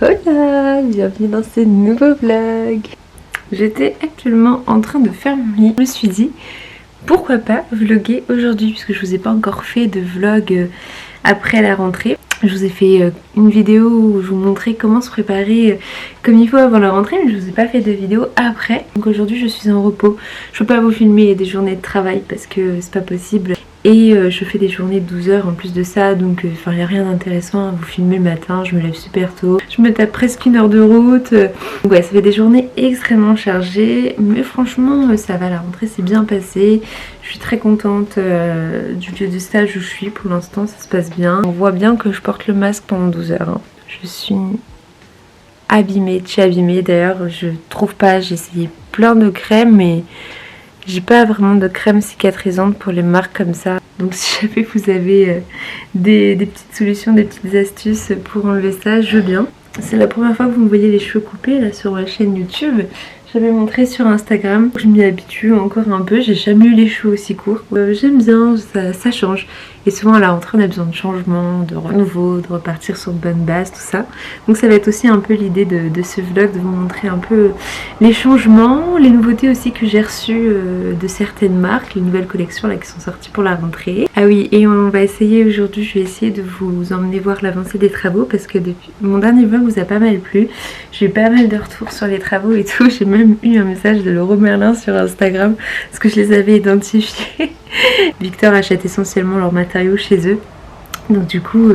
Hola, bienvenue dans ce nouveau vlog. J'étais actuellement en train de faire mon lit. Je me suis dit pourquoi pas vlogger aujourd'hui puisque je vous ai pas encore fait de vlog après la rentrée. Je vous ai fait une vidéo où je vous montrais comment se préparer comme il faut avant la rentrée, mais je vous ai pas fait de vidéo après. Donc aujourd'hui je suis en repos. Je peux pas vous filmer des journées de travail parce que c'est pas possible. Et je fais des journées de 12 heures en plus de ça, donc il n'y a rien d'intéressant à vous filmer le matin. Je me lève super tôt, je me tape presque 1 heure de route. Donc ouais, ça fait des journées extrêmement chargées, mais franchement ça va, la rentrée s'est bien passée. Je suis très contente du lieu de stage où je suis, pour l'instant ça se passe bien. On voit bien que je porte le masque pendant 12 heures. Hein. Je suis abîmée, d'ailleurs je trouve pas, j'ai essayé plein de crèmes mais j'ai pas vraiment de crème cicatrisante pour les marques comme ça. Donc si jamais vous avez des petites solutions, des petites astuces pour enlever ça, je veux bien. C'est la première fois que vous me voyez les cheveux coupés là sur ma chaîne YouTube. J'avais montré sur Instagram, je m'y habitue encore un peu, j'ai jamais eu les cheveux aussi courts. J'aime bien, ça change. Et souvent à la rentrée on a besoin de changement, de renouveau, de repartir sur de bonnes bases, tout ça. Donc ça va être aussi un peu l'idée de ce vlog, de vous montrer un peu les changements, les nouveautés aussi que j'ai reçues de certaines marques, les nouvelles collections là qui sont sorties pour la rentrée. Ah oui, et on va essayer aujourd'hui, je vais essayer de vous emmener voir l'avancée des travaux parce que depuis mon dernier vlog vous a pas mal plu. J'ai eu pas mal de retours sur les travaux et tout, j'ai même eu un message de Leroy Merlin sur Instagram parce que je les avais identifiés. Victor achète essentiellement leurs matériaux chez eux, donc du coup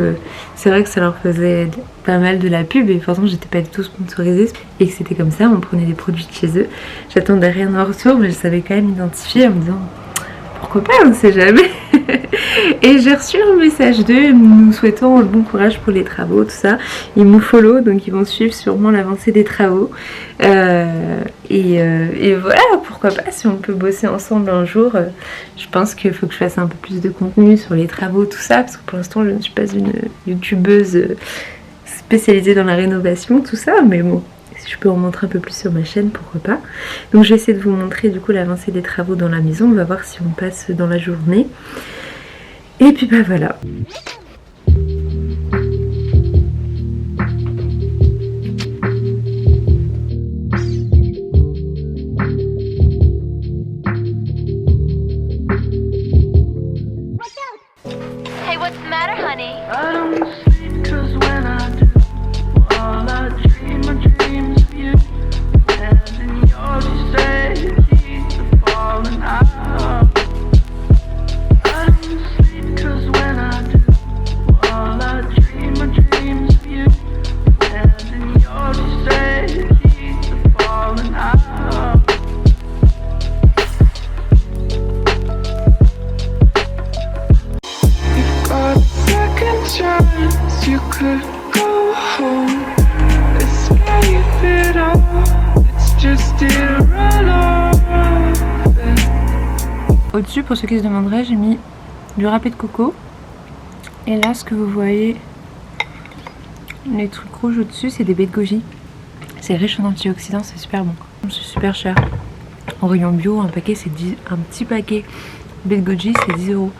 c'est vrai que ça leur faisait pas mal de la pub et pourtant j'étais pas du tout sponsorisée et que c'était comme ça, on prenait des produits de chez eux. J'attendais rien en retour mais je savais quand même identifier en me disant pourquoi pas, on ne sait jamais. Et j'ai reçu un message d'eux nous souhaitant le bon courage pour les travaux, tout ça. Ils me follow, donc ils vont suivre sûrement l'avancée des travaux. Et voilà, pourquoi pas, si on peut bosser ensemble un jour. Je pense qu'il faut que je fasse un peu plus de contenu sur les travaux, tout ça, parce que pour l'instant je ne suis pas une youtubeuse spécialisée dans la rénovation, tout ça, mais bon. Si je peux en montrer un peu plus sur ma chaîne, pourquoi pas. Donc je vais essayer de vous montrer du coup l'avancée des travaux dans la maison. On va voir si on passe dans la journée. Et puis bah voilà. Hey, what's the matter, honey? You could go home, escape it all. It's just irrelevant. Au-dessus, pour ceux qui se demanderaient, j'ai mis du râpé de coco. Et là, ce que vous voyez, les trucs rouges au-dessus, c'est des baies de goji. C'est riche en antioxydants, c'est super bon. C'est super cher. En rayon bio, un paquet, c'est 10, un petit paquet de baies de goji, c'est 10 €.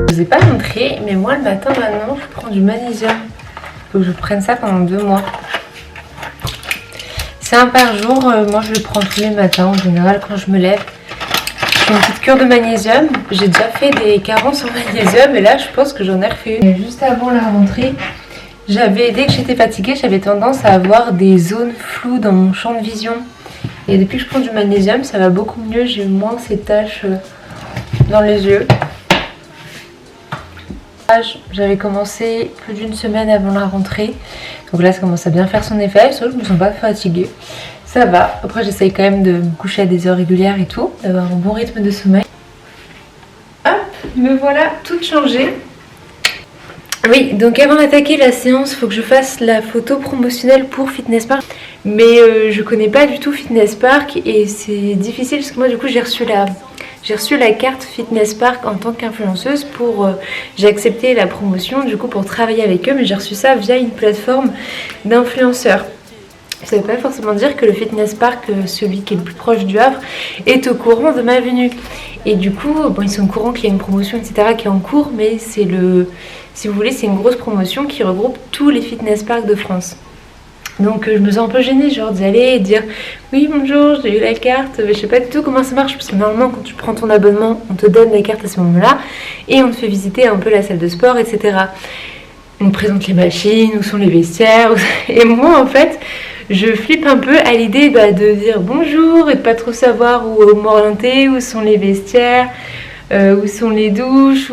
Je vous ai pas montré, mais moi le matin maintenant je prends du magnésium. Faut que je prenne ça pendant 2 mois. C'est un par jour, moi je le prends tous les matins en général quand je me lève. Je fais une petite cure de magnésium. J'ai déjà fait des carences en magnésium et là je pense que j'en ai refait une. Et juste avant la rentrée, dès que j'étais fatiguée, j'avais tendance à avoir des zones floues dans mon champ de vision. Et depuis que je prends du magnésium, ça va beaucoup mieux, j'ai moins ces taches dans les yeux. J'avais commencé plus d'1 semaine avant la rentrée, donc là ça commence à bien faire son effet, sauf que je me sens pas fatiguée, ça va. Après j'essaye quand même de me coucher à des heures régulières et tout, d'avoir un bon rythme de sommeil. Me voilà toute changée. Oui, donc avant d'attaquer la séance, il faut que je fasse la photo promotionnelle pour Fitness Park. Mais je connais pas du tout Fitness Park et c'est difficile parce que moi du coup j'ai reçu la carte Fitness Park en tant qu'influenceuse pour... j'ai accepté la promotion du coup pour travailler avec eux, mais j'ai reçu ça via une plateforme d'influenceurs. Ça ne veut pas forcément dire que le Fitness Park, celui qui est le plus proche du Havre, est au courant de ma venue. Et du coup, bon, ils sont au courant qu'il y a une promotion, etc. qui est en cours, mais c'est si vous voulez, c'est une grosse promotion qui regroupe tous les Fitness Parks de France. Donc je me sens un peu gênée, genre d'y aller et dire oui bonjour, j'ai eu la carte, mais je sais pas du tout comment ça marche parce que normalement quand tu prends ton abonnement, on te donne la carte à ce moment-là et on te fait visiter un peu la salle de sport, etc. On te présente les machines, où sont les vestiaires, et moi en fait je flippe un peu à l'idée de dire bonjour et de pas trop savoir où m'orienter, où sont les vestiaires, où sont les douches,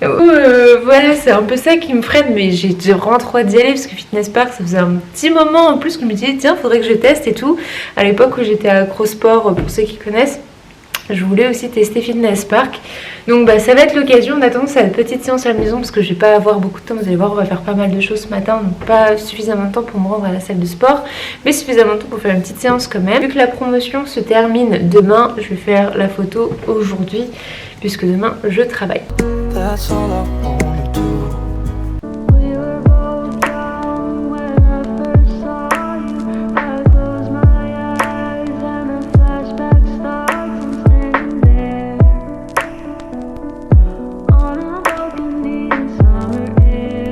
voilà, c'est un peu ça qui me freine, mais j'ai vraiment trop hâte d'y aller parce que Fitness Park, ça faisait un petit moment en plus que je me disais tiens, faudrait que je teste et tout. À l'époque où j'étais à Crossport, pour ceux qui connaissent, je voulais aussi tester Fitness Park. Donc ça va être l'occasion d'attendre cette petite séance à la maison parce que je vais pas avoir beaucoup de temps. Vous allez voir, on va faire pas mal de choses ce matin, donc pas suffisamment de temps pour me rendre à la salle de sport, mais suffisamment de temps pour faire une petite séance quand même. Vu que la promotion se termine demain, je vais faire la photo aujourd'hui puisque demain je travaille. That's all I wanna do. We were both young when I first saw you. I close my eyes and a flashback starts. I'm standing there on a balcony in summer air.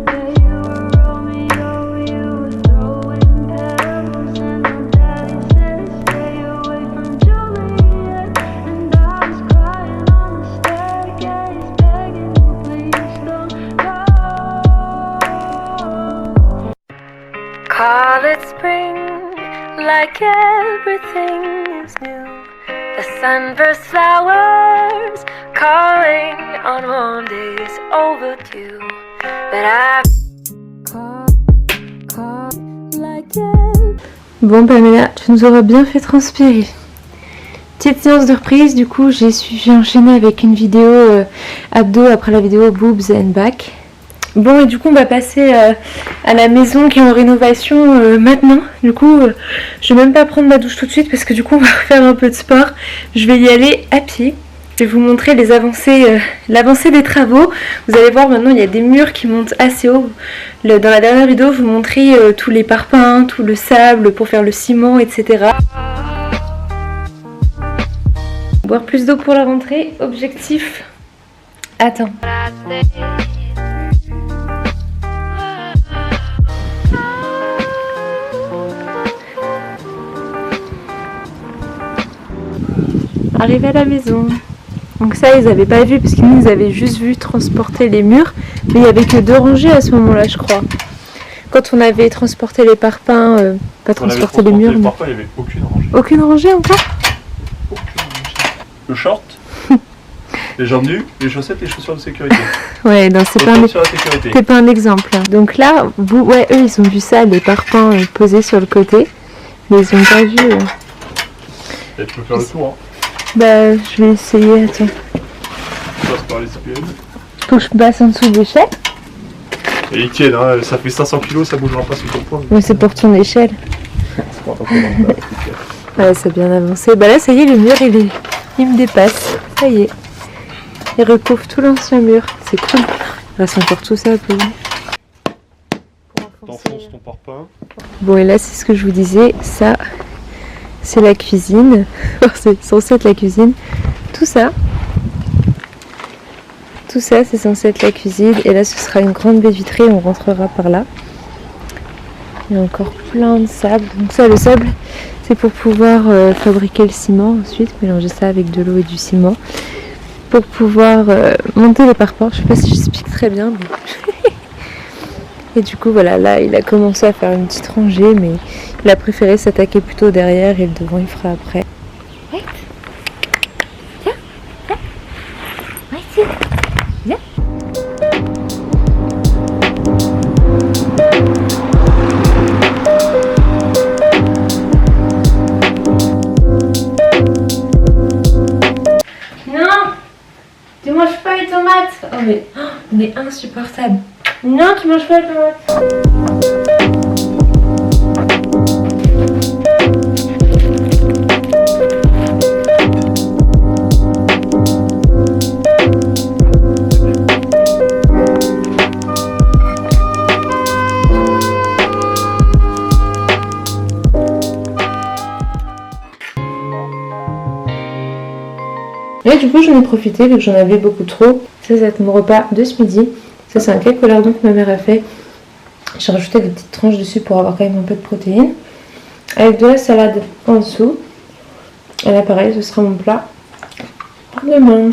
Yeah, you were Romeo, you were throwing pebbles, and my daddy said stay away from Juliet. And I was crying on the staircase, begging you please don't go. Call it spring, like everything is new. The sunburst flowers calling on warm days overdue. But I call like Bon Pamela, tu nous auras bien fait transpirer. Petite séance de reprise, du coup j'ai enchaîné avec une vidéo abdos après la vidéo boobs and back. Bon et du coup on va passer à la maison qui est en rénovation maintenant. Du coup je vais même pas prendre ma douche tout de suite parce que du coup on va faire un peu de sport. Je vais y aller à pied. Je vais vous montrer les avancées, l'avancée des travaux. Vous allez voir maintenant il y a des murs qui montent assez haut. Dans la dernière vidéo je vous montrais tous les parpaings, tout le sable pour faire le ciment, etc. Boire plus d'eau pour la rentrée. Objectif. Attends. Arrivé à la maison. Donc ça ils n'avaient pas vu parce qu'ils nous avaient juste vu transporter les murs. Mais il n'y avait que 2 rangées à ce moment-là je crois. Quand on avait transporté les parpaings, pas transporté les murs. Les parpaings, il n'y avait aucune rangée. Aucune rangée encore? Le short, les jambes nues, les chaussettes, les chaussures de sécurité. Ouais, non, c'est pas, sur la sécurité. c'est pas un exemple. Donc là, ouais, eux ils ont vu ça, les parpaings posés sur le côté. Mais ils ont pas vu. Et tu peux faire le tour. Hein. Bah, je vais essayer, attends. Tu passes par les IPN. Faut que je passe en dessous de l'échelle. Et ils tiennent, hein, ça fait 500 kg, ça bougera pas sur ton poids. Mais c'est pour ton échelle. C'est pour ton poids, Ouais, c'est bien avancé. Bah là, ça y est, le mur il me dépasse. Ça y est. Il recouvre tout l'ancien mur. C'est cool. Il reste encore tout ça à poser. T'enfonces ton parpaing. Bon, et là, c'est ce que je vous disais. Ça, c'est la cuisine. C'est censé être la cuisine. Tout ça, c'est censé être la cuisine. Et là, ce sera une grande baie vitrée. On rentrera par là. Il y a encore plein de sable. Donc ça, le sable, c'est pour pouvoir fabriquer le ciment ensuite. Mélanger ça avec de l'eau et du ciment. Pour pouvoir monter les parpaings. Je sais pas si j'explique très bien. Mais... et du coup, voilà, là, il a commencé à faire une petite rangée. Mais il a préféré s'attaquer plutôt derrière. Et le devant, il fera après. mais oh, il est insupportable. Non, tu manges pas la tomate. Et du coup j'en ai profité vu que j'en avais beaucoup trop. Ça c'est mon repas de ce midi. Ça c'est un cake au lardon que ma mère a fait. J'ai rajouté des petites tranches dessus pour avoir quand même un peu de protéines. Avec de la salade en dessous. Et là pareil, ce sera mon plat pour demain.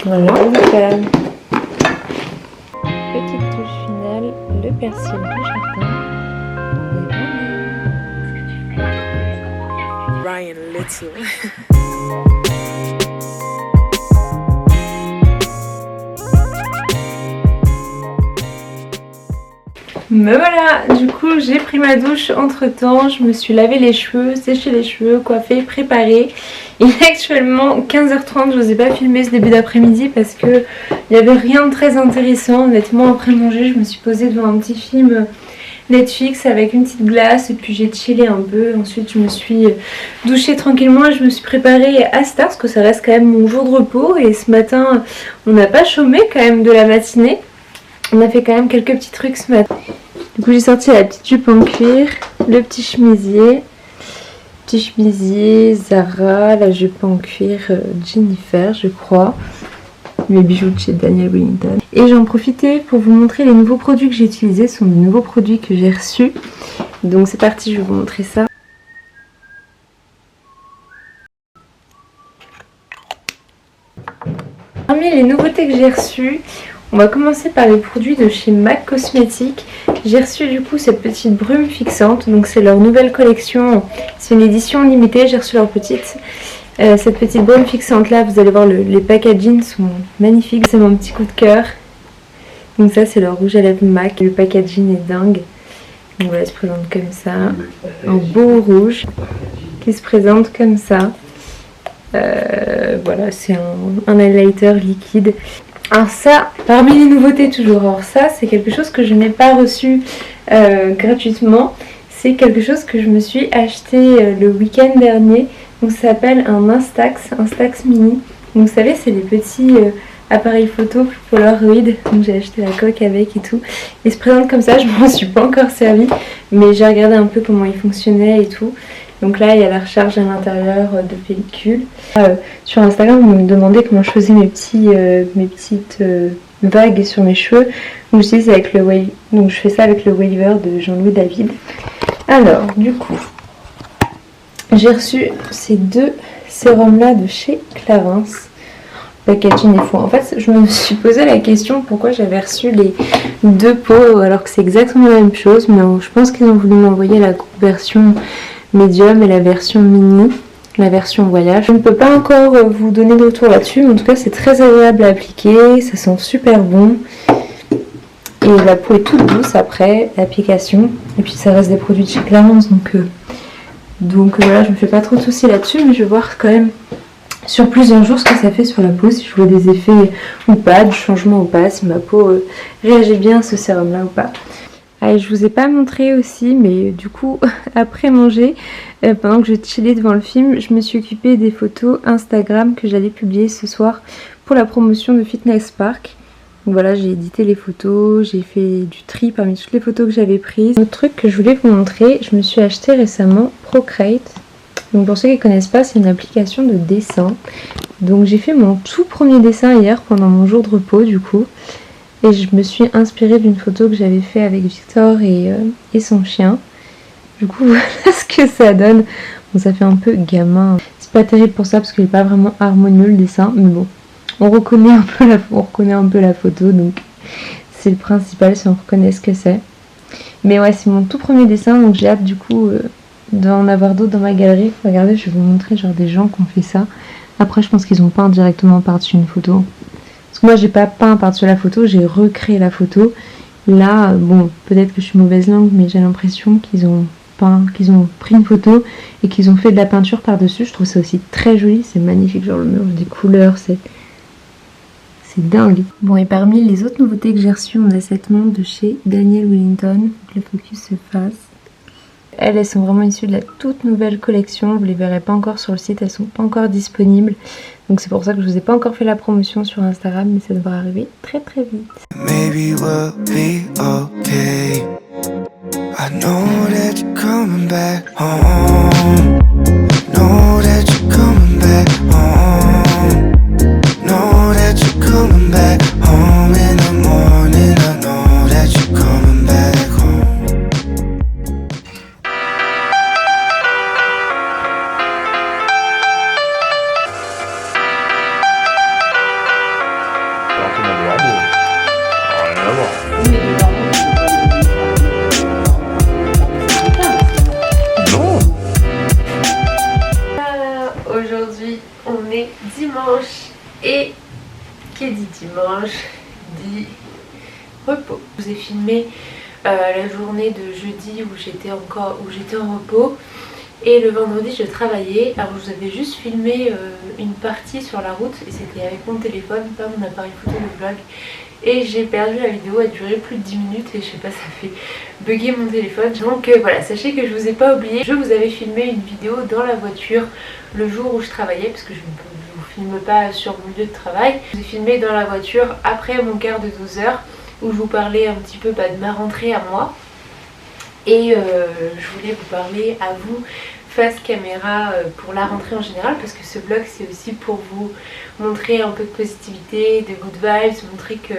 Voilà, voilà. Petite touche finale, le persil du jardin. Ryan Little. Me voilà, du coup j'ai pris ma douche entre temps, je me suis lavé les cheveux, séché les cheveux, coiffé, préparé. Il est actuellement 15h30, je n'osais pas filmer ce début d'après-midi parce que il n'y avait rien de très intéressant. Honnêtement après manger je me suis posée devant un petit film Netflix avec une petite glace et puis j'ai chillé un peu. Ensuite je me suis douchée tranquillement et je me suis préparée à cette heure parce que ça reste quand même mon jour de repos. Et ce matin on n'a pas chômé quand même de la matinée. On a fait quand même quelques petits trucs ce matin. Du coup j'ai sorti la petite jupe en cuir, le petit chemisier Zara, la jupe en cuir Jennifer je crois, mes bijoux de chez Daniel Wellington. Et j'en profitais pour vous montrer les nouveaux produits que j'ai utilisés. Ce sont des nouveaux produits que j'ai reçus. Donc c'est parti, je vais vous montrer ça. Parmi les nouveautés que j'ai reçues, on va commencer par les produits de chez MAC Cosmetics. J'ai reçu du coup cette petite brume fixante, donc c'est leur nouvelle collection, c'est une édition limitée, j'ai reçu cette petite brume fixante là, vous allez voir les packaging sont magnifiques, c'est mon petit coup de cœur. Donc ça c'est leur rouge à lèvres MAC, le packaging est dingue. Donc voilà, elle se présente comme ça, un beau rouge qui se présente comme ça. Voilà, c'est un highlighter liquide. Alors ça, parmi les nouveautés toujours, alors ça c'est quelque chose que je n'ai pas reçu gratuitement. C'est quelque chose que je me suis acheté le week-end dernier. Donc ça s'appelle un Instax mini. Donc vous savez c'est les petits appareils photo Polaroid. Donc j'ai acheté la coque avec et tout. Il se présente comme ça, je m'en suis pas encore servi. Mais j'ai regardé un peu comment il fonctionnait et tout. Donc là il y a la recharge à l'intérieur de pellicule. Sur Instagram vous me demandez comment je faisais mes petites vagues sur mes cheveux. Donc j'utilise avec le wave. Donc je fais ça avec le waver de Jean-Louis David. Alors du coup j'ai reçu ces deux sérums là de chez Clarins. Le packaging est fou. En fait je me suis posé la question pourquoi j'avais reçu les deux pots alors que c'est exactement la même chose. Mais je pense qu'ils ont voulu m'envoyer la version médium et la version mini, la version voyage. Je ne peux pas encore vous donner de retour là-dessus, mais en tout cas c'est très agréable à appliquer, ça sent super bon. Et la peau est toute douce après l'application. Et puis ça reste des produits de chez Clarins, donc voilà, je me fais pas trop de soucis là-dessus, mais je vais voir quand même sur plusieurs jours ce que ça fait sur la peau, si je vois des effets ou pas, du changement ou pas, si ma peau réagit bien à ce sérum là ou pas. Allez, je vous ai pas montré aussi, mais du coup après manger, pendant que je chillais devant le film, je me suis occupée des photos Instagram que j'allais publier ce soir pour la promotion de Fitness Park. Donc voilà, j'ai édité les photos, j'ai fait du tri parmi toutes les photos que j'avais prises. Autre truc que je voulais vous montrer, je me suis acheté récemment Procreate. Donc pour ceux qui ne connaissent pas, c'est une application de dessin. Donc j'ai fait mon tout premier dessin hier pendant mon jour de repos du coup. Et je me suis inspirée d'une photo que j'avais fait avec Victor et son chien. Du coup voilà ce que ça donne. Bon, ça fait un peu gamin. C'est pas terrible pour ça parce qu'il n'est pas vraiment harmonieux le dessin. Mais bon, on reconnaît un peu la photo. Donc c'est le principal si on reconnaît ce que c'est. Mais ouais, c'est mon tout premier dessin. Donc j'ai hâte du coup d'en avoir d'autres dans ma galerie. Regardez, je vais vous montrer genre des gens qui ont fait ça. Après je pense qu'ils ont peint directement par-dessus une photo. Parce que moi j'ai pas peint par-dessus la photo, j'ai recréé la photo. Là, bon, peut-être que je suis mauvaise langue, mais j'ai l'impression qu'ils ont pris une photo et qu'ils ont fait de la peinture par-dessus. Je trouve ça aussi très joli, c'est magnifique, genre le mur, des couleurs, c'est dingue. Bon, et parmi les autres nouveautés que j'ai reçues, on a cette montre de chez Daniel Wellington. Faut que le focus se fasse. Elles sont vraiment issues de la toute nouvelle collection. Vous les verrez pas encore sur le site, elles sont pas encore disponibles. Donc c'est pour ça que je vous ai pas encore fait la promotion sur Instagram, mais ça devrait arriver très très vite. Maybe we'll be okay. I know that you're coming back home. Know that you're coming back home. Know that you're coming back home in the morning. I know that you're coming back home. Alors tout le monde dehors, bon. Rien à voir. Non. Aujourd'hui, on est dimanche et qui dit dimanche dit repos. Je vous ai filmé la journée de jeudi où j'étais en repos et le vendredi je travaillais. Alors je vous avais juste filmé une partie sur la route et c'était avec mon téléphone, pas mon appareil photo de vlog. Et j'ai perdu la vidéo, elle durait plus de 10 minutes et je sais pas, ça fait bugger mon téléphone. Donc voilà, sachez que je vous ai pas oublié. Je vous avais filmé une vidéo dans la voiture le jour où je travaillais, parce que je ne vous filme pas sur mon lieu de travail. Je vous ai filmé dans la voiture après mon quart de 12 heures où je vous parlais un petit peu de ma rentrée à moi. Et je voulais vous parler à vous face caméra pour la rentrée en général, parce que ce vlog c'est aussi pour vous montrer un peu de positivité, de good vibes, montrer que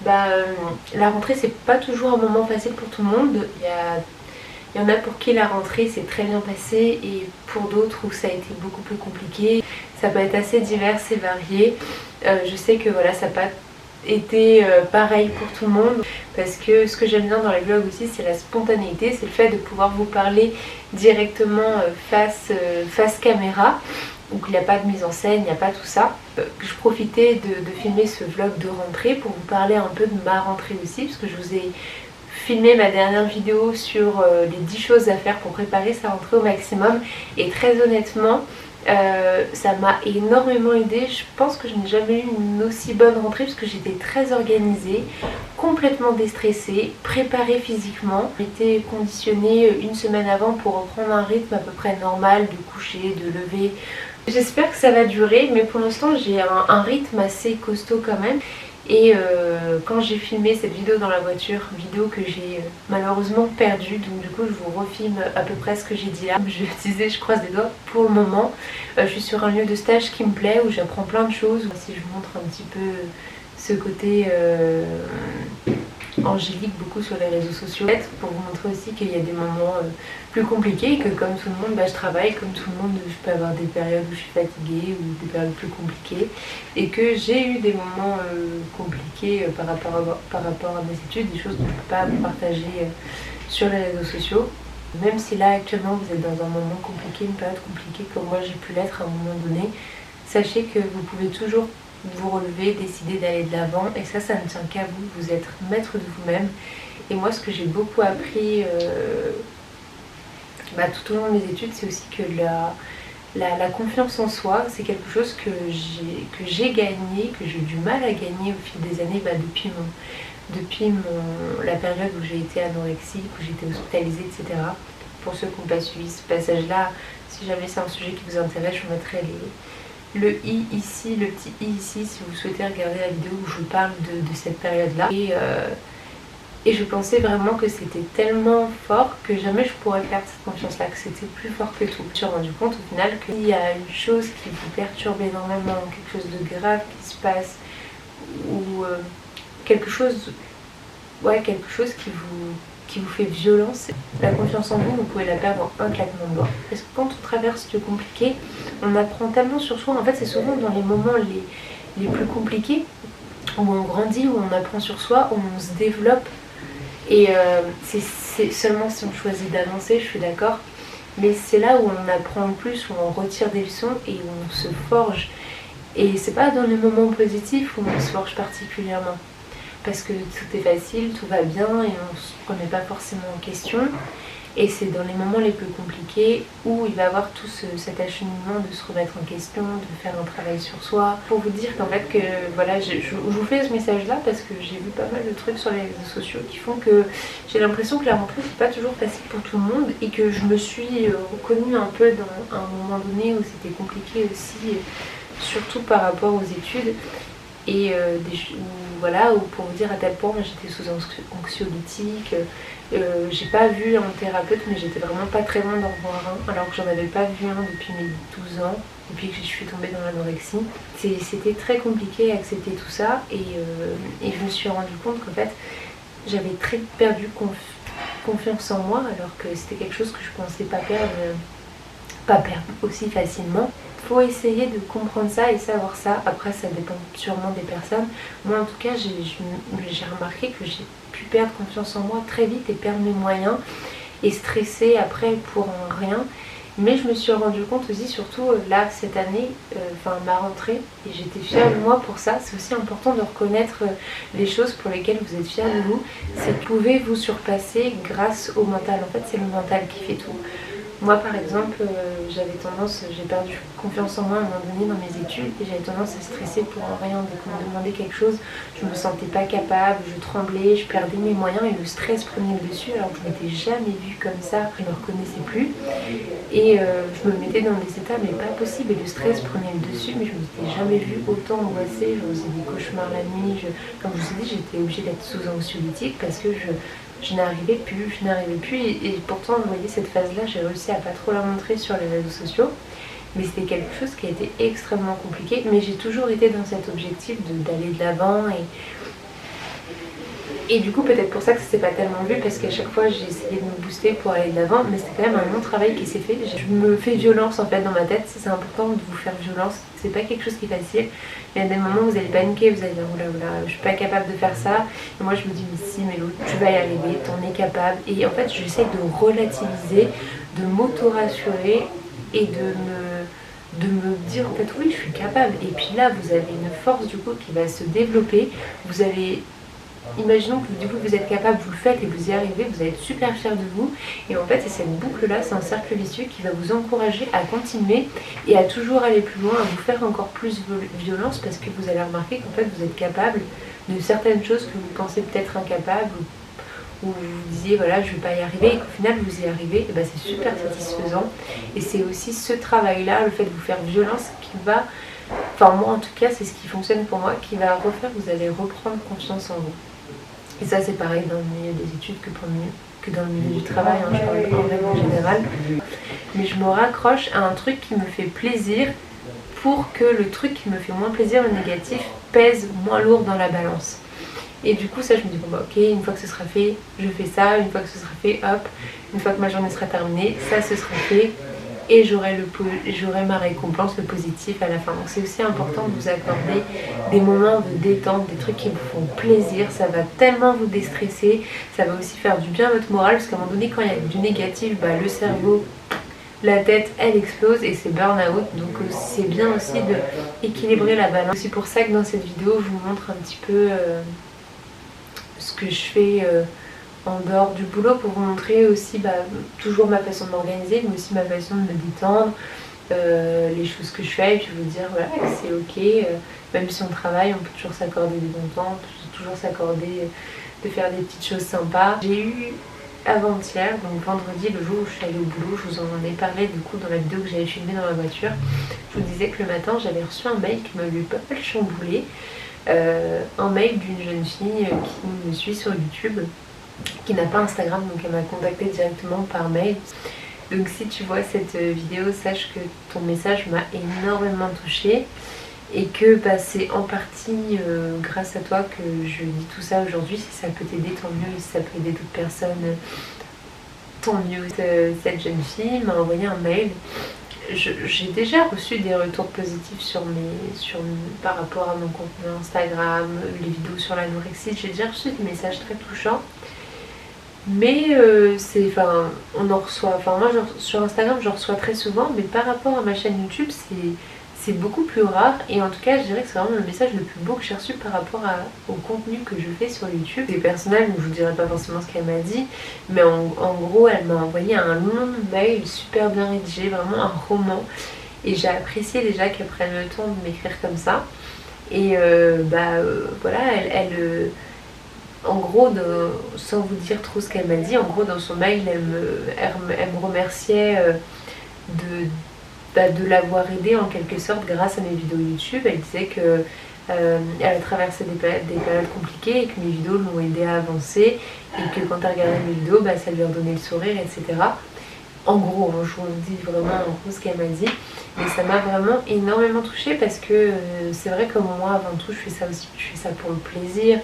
la rentrée c'est pas toujours un moment facile pour tout le monde. Il y en a pour qui la rentrée s'est très bien passée et pour d'autres où ça a été beaucoup plus compliqué. Ça peut être assez divers et varié. Je sais que voilà, ça n'a pas été pareil pour tout le monde, parce que ce que j'aime bien dans les vlogs aussi c'est la spontanéité, c'est le fait de pouvoir vous parler directement face caméra. Donc il n'y a pas de mise en scène, il n'y a pas tout ça. Je profitais de filmer ce vlog de rentrée pour vous parler un peu de ma rentrée aussi, parce que je vous ai filmé ma dernière vidéo sur les 10 choses à faire pour préparer sa rentrée au maximum, et très honnêtement ça m'a énormément aidé. Je pense que je n'ai jamais eu une aussi bonne rentrée parce que j'étais très organisée, complètement déstressée, préparée physiquement. J'étais conditionnée une semaine avant pour reprendre un rythme à peu près normal de coucher, de lever. J'espère que ça va durer, mais pour l'instant j'ai un rythme assez costaud quand même. Et quand j'ai filmé cette vidéo dans la voiture, vidéo que j'ai malheureusement perdue, donc du coup je vous refilme à peu près ce que j'ai dit là. Je disais, je croise les doigts pour le moment. Je suis sur un lieu de stage qui me plaît, où j'apprends plein de choses. Si je vous montre un petit peu ce côté angélique beaucoup sur les réseaux sociaux, pour vous montrer aussi qu'il y a des moments plus compliqués, que comme tout le monde je travaille, comme tout le monde je peux avoir des périodes où je suis fatiguée ou des périodes plus compliquées, et que j'ai eu des moments compliqués par rapport à mes études, des choses que je ne peux pas vous partager sur les réseaux sociaux. Même si là actuellement vous êtes dans un moment compliqué, une période compliquée comme moi j'ai pu l'être à un moment donné, sachez que vous pouvez toujours vous relever, décider d'aller de l'avant, et ça ne tient qu'à vous. Vous êtes maître de vous-même. Et moi ce que j'ai beaucoup appris tout au long de mes études, c'est aussi que la confiance en soi, c'est quelque chose que j'ai gagné, que j'ai eu du mal à gagner au fil des années, depuis la période où j'ai été anorexique, où j'étais hospitalisée, etc. Pour ceux qui n'ont pas suivi ce passage-là, si jamais c'est un sujet qui vous intéresse, je vous mettrai le i ici, le petit i ici, si vous souhaitez regarder la vidéo où je vous parle de cette période-là. Et je pensais vraiment que c'était tellement fort que jamais je pourrais perdre cette confiance-là, que c'était plus fort que tout. Je me suis rendu compte au final qu'il y a une chose qui vous perturbe énormément, quelque chose de grave qui se passe, ou quelque chose qui vous fait violence. La confiance en vous pouvez la perdre en un claquement de doigts. Parce que quand on traverse du compliqué, on apprend tellement sur soi. En fait, c'est souvent dans les moments les plus compliqués où on grandit, où on apprend sur soi, où on se développe. Et c'est seulement si on choisit d'avancer, je suis d'accord. Mais c'est là où on apprend le plus, où on retire des leçons et où on se forge. Et c'est pas dans les moments positifs où on se forge particulièrement. Parce que tout est facile, tout va bien et on ne se remet pas forcément en question. Et c'est dans les moments les plus compliqués où il va avoir tout cet acheminement de se remettre en question, de faire un travail sur soi. Pour vous dire qu'en fait, que voilà, je vous fais ce message-là parce que j'ai vu pas mal de trucs sur les réseaux sociaux qui font que j'ai l'impression que la rentrée c'est pas toujours facile pour tout le monde et que je me suis reconnue un peu dans un moment donné où c'était compliqué aussi, surtout par rapport aux études. Et voilà, pour vous dire à tel point j'étais sous anxiolytique, j'ai pas vu un thérapeute mais j'étais vraiment pas très loin d'en revoir un alors que j'en avais pas vu un depuis mes 12 ans, depuis que je suis tombée dans l'anorexie. C'était très compliqué à accepter tout ça et je me suis rendu compte qu'en fait j'avais très perdu confiance en moi alors que c'était quelque chose que je pensais pas perdre aussi facilement. Faut essayer de comprendre ça et savoir ça. Après ça dépend sûrement des personnes. Moi en tout cas j'ai remarqué que j'ai pu perdre confiance en moi très vite et perdre mes moyens et stresser après pour rien. Mais je me suis rendu compte aussi, surtout là cette année, ma rentrée, et j'étais fière de moi pour ça. C'est aussi important de reconnaître les choses pour lesquelles vous êtes fiers de vous. C'est que vous pouvez vous surpasser grâce au mental. En fait c'est le mental qui fait tout. Moi par exemple, j'ai perdu confiance en moi à un moment donné dans mes études et j'avais tendance à stresser pour rien. Dès qu'on me demandait quelque chose, je me sentais pas capable, je tremblais, je perdais mes moyens et le stress prenait le dessus alors que je m'étais jamais vue comme ça, je me reconnaissais plus. Et je me mettais dans des états mais pas possible et le stress prenait le dessus mais je me m'étais jamais vue autant angoissée, je faisais des cauchemars la nuit, comme je vous ai dit j'étais obligée d'être sous anxiolytique parce que je n'arrivais plus et pourtant vous voyez cette phase là j'ai réussi à pas trop la montrer sur les réseaux sociaux mais c'était quelque chose qui a été extrêmement compliqué mais j'ai toujours été dans cet objectif d'aller de l'avant et du coup peut-être pour ça que ça s'est pas tellement vu parce qu'à chaque fois j'ai essayé de me booster pour aller de l'avant mais c'est quand même un long travail qui s'est fait. Je me fais violence en fait dans ma tête, c'est important de vous faire violence, c'est pas quelque chose qui est facile. Il y a des moments où vous allez paniquer, vous allez dire oula je suis pas capable de faire ça et moi je me dis mais si Mélo tu vas y arriver, t'en es capable et en fait j'essaie de relativiser, de m'auto-rassurer et de me dire en fait oui je suis capable et puis là vous avez une force du coup qui va se développer, vous allez imaginons que du coup vous êtes capable, vous le faites et vous y arrivez, vous allez être super fiers de vous et en fait c'est cette boucle là, c'est un cercle vicieux qui va vous encourager à continuer et à toujours aller plus loin, à vous faire encore plus violence parce que vous allez remarquer qu'en fait vous êtes capable de certaines choses que vous pensez peut-être incapable ou vous vous disiez voilà je vais pas y arriver et qu'au final vous y arrivez, et ben c'est super satisfaisant et c'est aussi ce travail là, le fait de vous faire violence qui va, enfin moi en tout cas c'est ce qui fonctionne pour moi, qui va refaire, vous allez reprendre confiance en vous. Et ça c'est pareil dans le milieu des études que dans le milieu du travail, je parle en règle générale. Mais je me raccroche à un truc qui me fait plaisir pour que le truc qui me fait moins plaisir, le négatif, pèse moins lourd dans la balance. Et du coup ça je me dis bon bah ok, une fois que ce sera fait, je fais ça, une fois que ce sera fait, hop, une fois que ma journée sera terminée, ça ce sera fait. Et j'aurai ma récompense, le positif à la fin. Donc c'est aussi important de vous accorder des moments de détente, des trucs qui vous font plaisir. Ça va tellement vous déstresser, ça va aussi faire du bien à votre morale parce qu'à un moment donné quand il y a du négatif, le cerveau, la tête elle explose et c'est burn-out. Donc c'est bien aussi d'équilibrer la balance. C'est pour ça que dans cette vidéo je vous montre un petit peu ce que je fais en dehors du boulot pour vous montrer aussi toujours ma façon de m'organiser mais aussi ma façon de me détendre, les choses que je fais et puis vous dire voilà c'est ok, même si on travaille on peut toujours s'accorder des bons temps, on peut toujours s'accorder de faire des petites choses sympas. J'ai eu avant-hier, donc vendredi, le jour où je suis allée au boulot, je vous en ai parlé du coup dans la vidéo que j'avais filmée dans ma voiture, je vous disais que le matin j'avais reçu un mail qui m'avait pas mal chamboulé, un mail d'une jeune fille qui me suit sur YouTube, qui n'a pas Instagram, donc elle m'a contacté directement par mail. Donc si tu vois cette vidéo, sache que ton message m'a énormément touchée et que c'est en partie grâce à toi que je dis tout ça aujourd'hui. Si ça peut t'aider, tant mieux. Si ça peut aider d'autres personnes, tant mieux. Cette jeune fille m'a envoyé un mail. J'ai déjà reçu des retours positifs par rapport à mon contenu Instagram, les vidéos sur l'anorexie. J'ai déjà reçu des messages très touchants. Mais on en reçoit, moi sur Instagram j'en reçois très souvent, mais par rapport à ma chaîne YouTube c'est c'est beaucoup plus rare et en tout cas je dirais que c'est vraiment le message le plus beau que j'ai reçu par rapport au contenu que je fais sur YouTube. C'est personnel, donc je vous dirai pas forcément ce qu'elle m'a dit, mais en gros elle m'a envoyé un long mail super bien rédigé, vraiment un roman, et j'ai apprécié déjà qu'elle prenne le temps de m'écrire comme ça. Et voilà, elle en gros, sans vous dire trop ce qu'elle m'a dit, en gros dans son mail elle me remerciait de l'avoir aidée en quelque sorte grâce à mes vidéos YouTube. Elle disait que elle a traversé des périodes compliquées et que mes vidéos l'ont aidée à avancer et que quand elle regardait mes vidéos, ça lui redonnait le sourire, etc. En gros, je vous dis vraiment en gros ce qu'elle m'a dit, mais ça m'a vraiment énormément touchée parce que c'est vrai que moi avant tout je fais ça aussi, je fais ça pour le plaisir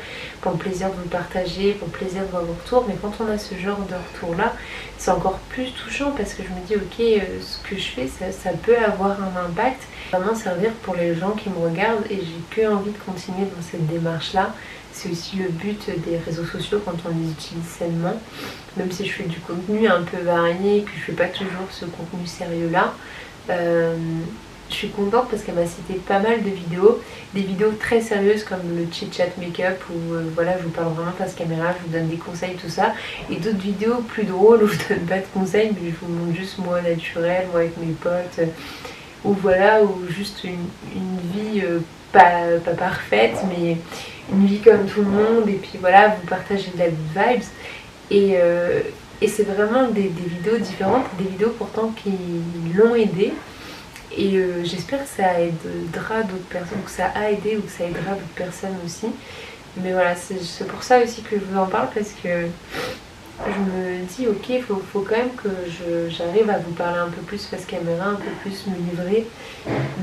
de vous le partager, pour le plaisir de voir vos retours, mais quand on a ce genre de retour là, c'est encore plus touchant parce que je me dis ok, ce que je fais ça peut avoir un impact, vraiment servir pour les gens qui me regardent, et j'ai que envie de continuer dans cette démarche là. C'est aussi le but des réseaux sociaux quand on les utilise sainement, même si je fais du contenu un peu varié et que je fais pas toujours ce contenu sérieux là. Je suis contente parce qu'elle m'a cité pas mal de vidéos, des vidéos très sérieuses comme le chit chat make-up où voilà, je vous parle vraiment face caméra, je vous donne des conseils, tout ça, et d'autres vidéos plus drôles où je donne pas de conseils mais je vous montre juste moi naturelle, moi avec mes potes, ou voilà, ou juste une vie pas parfaite mais une vie comme tout le monde, et puis voilà, vous partagez de la good vibes, et c'est vraiment des vidéos différentes, des vidéos pourtant qui l'ont aidé, et j'espère que ça aidera d'autres personnes, que ça a aidé ou que ça aidera d'autres personnes aussi. Mais voilà, c'est pour ça aussi que je vous en parle, parce que je me dis ok, faut quand même que j'arrive à vous parler un peu plus face caméra, un peu plus me livrer,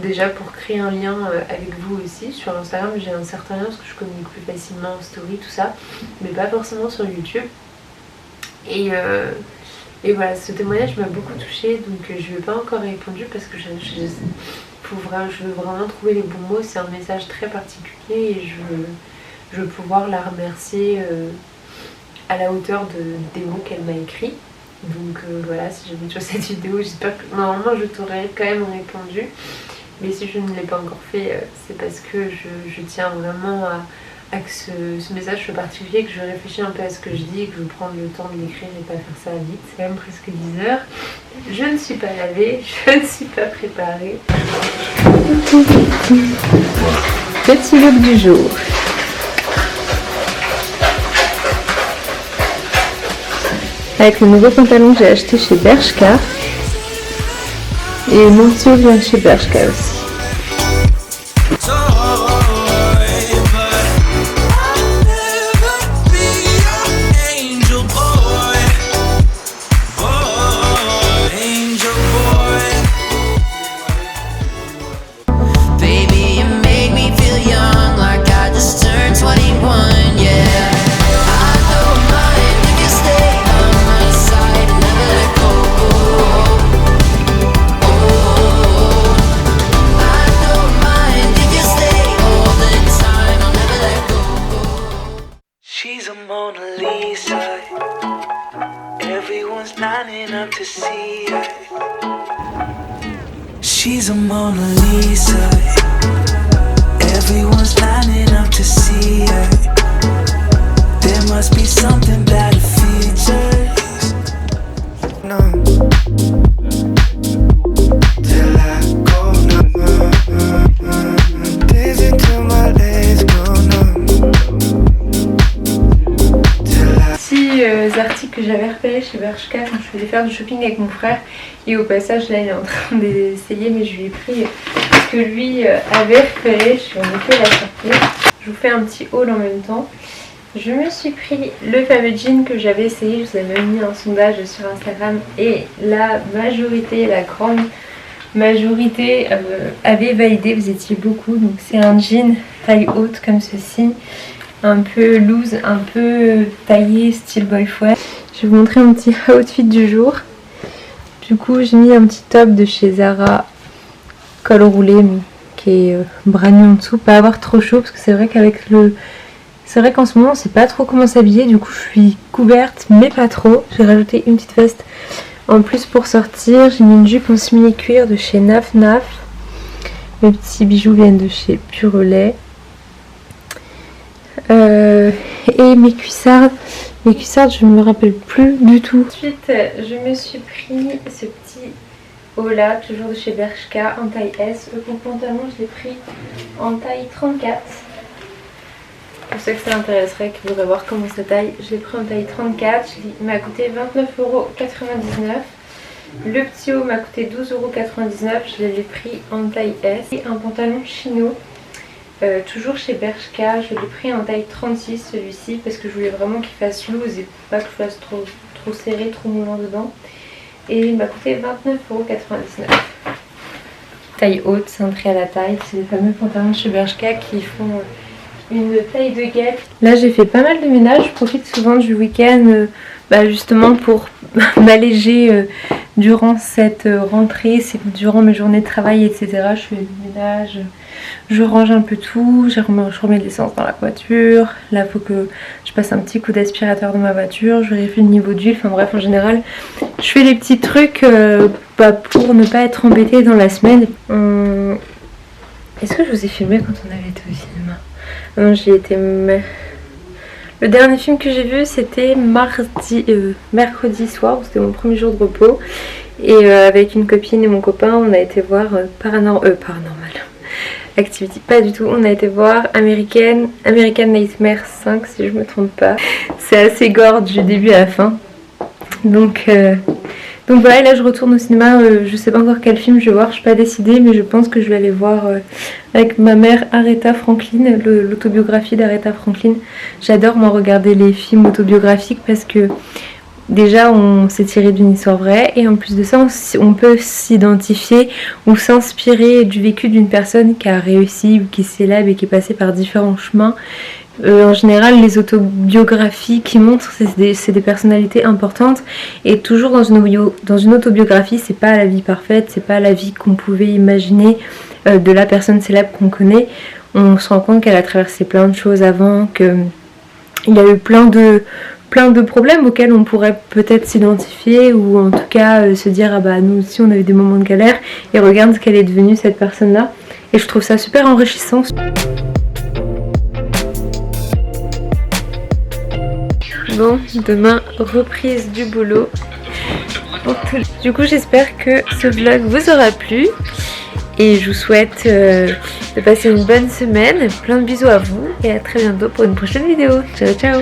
déjà pour créer un lien avec vous aussi. Sur Instagram j'ai un certain lien parce que je communique plus facilement en story, tout ça, mais pas forcément sur YouTube. Et voilà, ce témoignage m'a beaucoup touchée, donc je lui ai pas encore répondu parce que je veux vraiment trouver les bons mots. C'est un message très particulier et je veux pouvoir la remercier à la hauteur des mots qu'elle m'a écrits. Donc voilà, si jamais tu vois cette vidéo, j'espère que normalement je t'aurais quand même répondu, mais si je ne l'ai pas encore fait, c'est parce que je tiens vraiment à que ce message soit particulier, que je réfléchis un peu à ce que je dis et que je veux prendre le temps de l'écrire et pas faire ça vite. C'est quand même presque 10 heures, je ne suis pas lavée, je ne suis pas préparée. Petit look du jour. Avec le nouveau pantalon que j'ai acheté chez Bershka, et mon tuyau vient chez Bershka aussi. She's a Mona Lisa. Everyone's lining up to see her. She's a Mona Lisa. Everyone's lining up to see her. There must be something about her features. No. Till I go numb. Days until my legs go numb. Articles que j'avais repérés chez Bershka quand je faisais faire du shopping avec mon frère, et au passage là il est en train d'essayer, mais je lui ai pris ce que lui avait repéré, je lui en ai fait la surprise. Je vous fais un petit haul en même temps. Je me suis pris le fameux jean que j'avais essayé, je vous avais même mis un sondage sur Instagram et la grande majorité avait validé, vous étiez beaucoup. Donc c'est un jean taille haute comme ceci, un peu loose, un peu taillé style boyfriend. Je vais vous montrer mon petit outfit du jour. Du coup j'ai mis un petit top de chez Zara, col roulé mais qui est bras nus en dessous, pas avoir trop chaud parce que c'est vrai qu'en ce moment on sait pas trop comment s'habiller, du coup je suis couverte mais pas trop. J'ai rajouté une petite veste en plus pour sortir. J'ai mis une jupe en simili cuir de chez Naf Naf Mes petits bijoux viennent de chez Purelay. Et mes cuissardes. Mes cuissardes, je ne me rappelle plus du tout. Ensuite, je me suis pris ce petit haut là, toujours de chez Bershka, en taille S. Le pantalon, je l'ai pris en taille 34. Pour ceux que ça intéresserait, qui voudraient voir comment ça taille, je l'ai pris en taille 34. Il m'a coûté 29,99 €. Le petit haut m'a coûté 12,99 €. Je l'avais pris en taille S. Et un pantalon chino. Toujours chez Bershka, je l'ai pris en taille 36 celui-ci parce que je voulais vraiment qu'il fasse loose et pas que je fasse trop serré, trop moulant dedans. Et il m'a coûté 29,99 €. Taille haute, cintrée à la taille, c'est les fameux pantalons de chez Bershka qui font une taille de guêpe. Là j'ai fait pas mal de ménage, je profite souvent du week-end justement pour m'alléger durant cette rentrée, durant mes journées de travail, etc. Je fais le ménage, je range un peu tout, je remets de l'essence dans la voiture. Là il faut que je passe un petit coup d'aspirateur dans ma voiture, je vérifie le niveau d'huile, enfin bref en général je fais les petits trucs pour ne pas être embêtée dans la semaine. Est-ce que je vous ai filmé quand on avait été au cinéma? Non, j'y étais. Le dernier film que j'ai vu c'était mercredi soir, c'était mon premier jour de repos. Et avec une copine et mon copain, on a été voir Paranormal Activity, pas du tout. On a été voir American Nightmare 5 si je me trompe pas. C'est assez gore du début à la fin. Donc voilà, là je retourne au cinéma, je sais pas encore quel film je vais voir, je suis pas décidée, mais je pense que je vais aller voir avec ma mère Aretha Franklin, l'autobiographie d'Aretha Franklin. J'adore moi regarder les films autobiographiques parce que déjà on s'est tiré d'une histoire vraie et en plus de ça on peut s'identifier ou s'inspirer du vécu d'une personne qui a réussi ou qui est célèbre et qui est passée par différents chemins. En général les autobiographies qui montrent c'est des personnalités importantes et toujours dans une autobiographie c'est pas la vie parfaite, c'est pas la vie qu'on pouvait imaginer de la personne célèbre qu'on connaît. On se rend compte qu'elle a traversé plein de choses avant, qu'il y a eu plein de problèmes auxquels on pourrait peut-être s'identifier ou en tout cas se dire ah bah nous aussi on a eu des moments de galère et regarde ce qu'elle est devenue cette personne là et je trouve ça super enrichissant. Bon, demain reprise du boulot. Du coup j'espère que ce vlog vous aura plu et je vous souhaite de passer une bonne semaine, plein de bisous à vous et à très bientôt pour une prochaine vidéo. Ciao ciao.